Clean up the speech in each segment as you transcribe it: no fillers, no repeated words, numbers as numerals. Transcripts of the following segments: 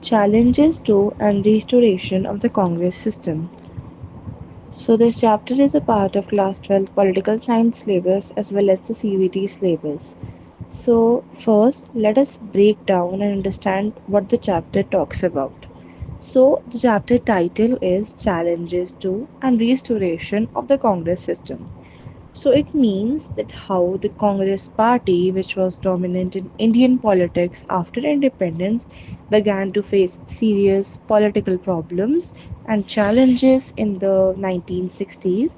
Challenges to and restoration of the Congress system. So this chapter is a part of class 12 political science syllabus as well as the CVT syllabus. So first let us break down and understand what the chapter talks about. So the chapter title is Challenges to and Restoration of the Congress System. So it means that how the Congress party, which was dominant in Indian politics after independence, began to face serious political problems and challenges in the 1960s,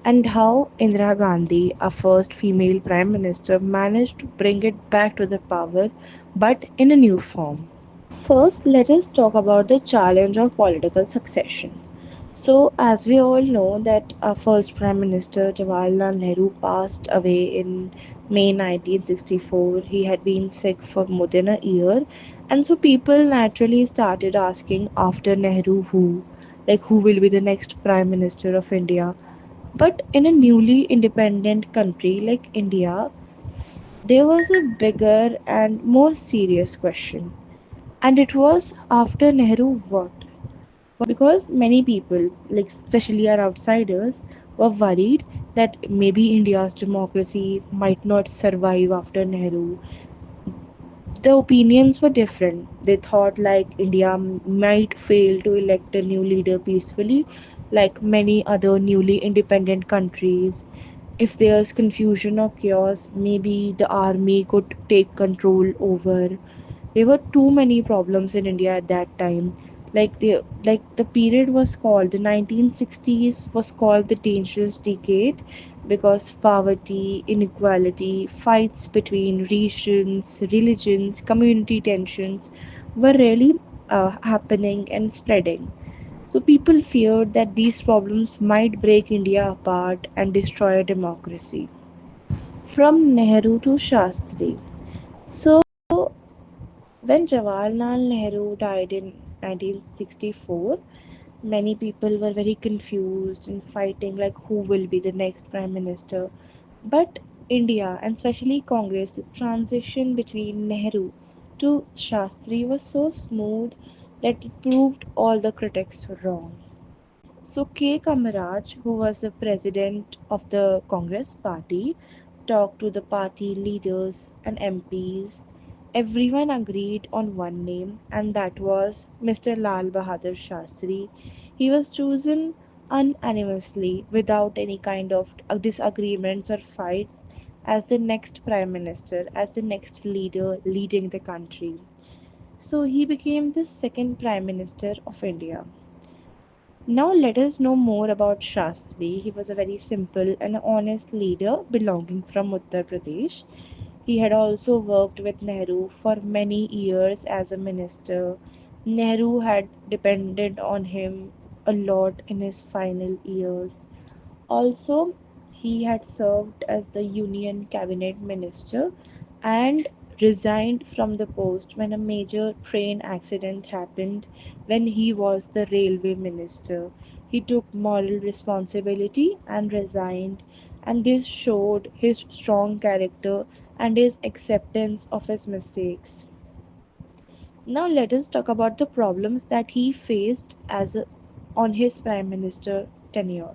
and how Indira Gandhi, a first female prime minister, managed to bring it back to the power but in a new form. First, let us talk about the challenge of political succession. So, as we all know, that our first Prime Minister Jawaharlal Nehru passed away in May 1964. He had been sick for more than a year, and so people naturally started asking after Nehru who will be the next Prime Minister of India. But in a newly independent country like India, there was a bigger and more serious question, and it was after Nehru what? Because many people, like especially our outsiders, were worried that maybe India's democracy might not survive after Nehru. The opinions were different. They thought like India might fail to elect a new leader peacefully, like many other newly independent countries. If there's confusion or chaos, maybe the army could take control over. There were too many problems in India at that time. The period was called the 1960s was called the dangerous decade because poverty, inequality, fights between regions, religions, community tensions were really happening and spreading. So people feared that these problems might break India apart and destroy democracy. From Nehru to Shastri. So when Jawaharlal Nehru died in 1964, many people were very confused and fighting like who will be the next prime minister. But India and especially Congress, the transition between Nehru to Shastri was so smooth that it proved all the critics were wrong. So K. Kamaraj, who was the president of the Congress party, talked to the party leaders and MPs. Everyone agreed on one name, and that was Mr. Lal Bahadur Shastri. He was chosen unanimously, without any kind of disagreements or fights, as the next prime minister, as the next leader leading the country. So he became the second prime minister of India. Now let us know more about Shastri. He was a very simple and honest leader belonging from Uttar Pradesh. He had also worked with Nehru for many years as a minister. Nehru had depended on him a lot in his final years. Also, he had served as the Union Cabinet Minister and resigned from the post when a major train accident happened when he was the railway minister. He took moral responsibility and resigned, and this showed his strong character and his acceptance of his mistakes. Now let us talk about the problems that he faced on his prime minister tenure.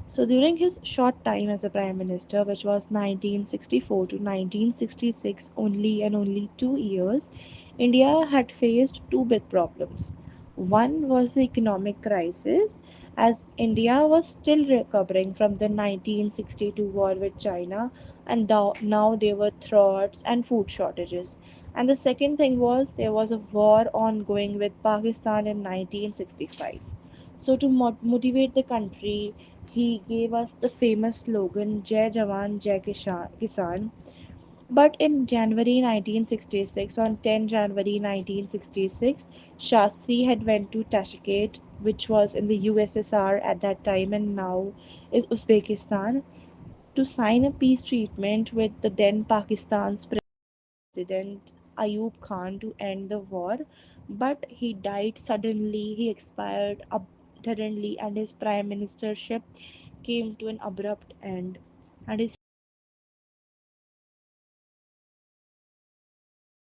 So during his short time as a prime minister, which was 1964 to 1966, only and only 2 years, India had faced two big problems. One was the economic crisis, as India was still recovering from the 1962 war with China, and now there were droughts and food shortages. And the second thing was there was a war ongoing with Pakistan in 1965. So, to motivate the country, he gave us the famous slogan Jai Jawan, Jai Kisan. But in January 1966, on 10 January 1966, Shastri had went to Tashkent, which was in the USSR at that time and now is Uzbekistan, to sign a peace treaty with the then Pakistan's President Ayub Khan to end the war. But he died suddenly, he expired suddenly, and his prime ministership came to an abrupt end. And his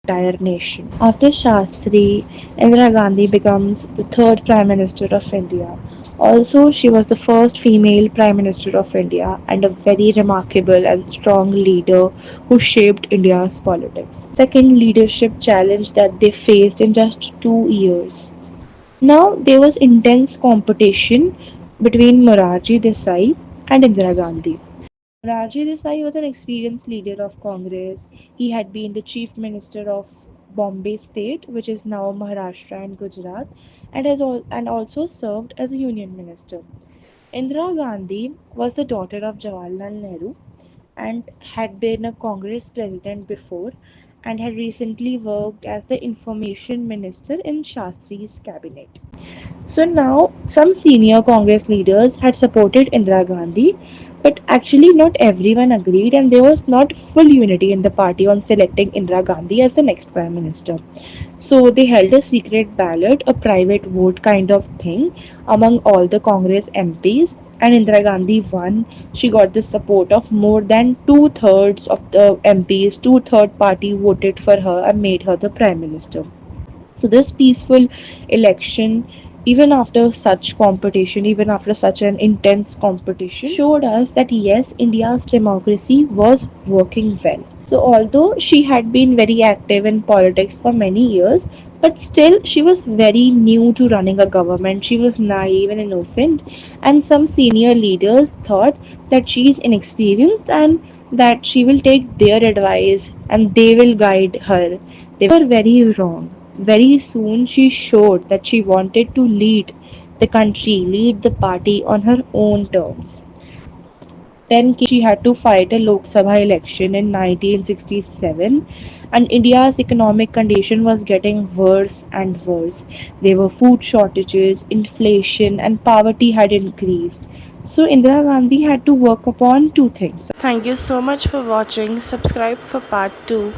entire nation. After Shastri, Indira Gandhi becomes the third Prime Minister of India. Also, she was the first female Prime Minister of India and a very remarkable and strong leader who shaped India's politics. Second leadership challenge that they faced in just 2 years. Now, there was intense competition between Morarji Desai and Indira Gandhi. Morarji Desai was an experienced leader of Congress. He had been the chief minister of Bombay state, which is now Maharashtra and Gujarat, and also served as a union minister. Indira Gandhi was the daughter of Jawaharlal Nehru and had been a Congress president before and had recently worked as the information minister in Shastri's cabinet. So now, some senior Congress leaders had supported Indira Gandhi, but actually not everyone agreed, and there was not full unity in the party on selecting Indira Gandhi as the next prime minister. So they held a secret ballot, a private vote kind of thing, among all the Congress MPs, and Indira Gandhi won. She got the support of more than two-thirds of the MPs. Two-third party voted for her and made her the prime minister. So this peaceful election, even after such competition, even after such an intense competition, showed us that yes, India's democracy was working well. So although she had been very active in politics for many years, but still she was very new to running a government. She was naive and innocent, and some senior leaders thought that she is inexperienced and that she will take their advice and they will guide her. They were very wrong. Very soon she showed that she wanted to lead the country, lead the party on her own terms. Then came she had to fight a Lok Sabha election in 1967, and India's economic condition was getting worse and worse. There were food shortages, inflation, and poverty had increased. So Indira Gandhi had to work upon two things. Thank you so much for watching. Subscribe for part 2.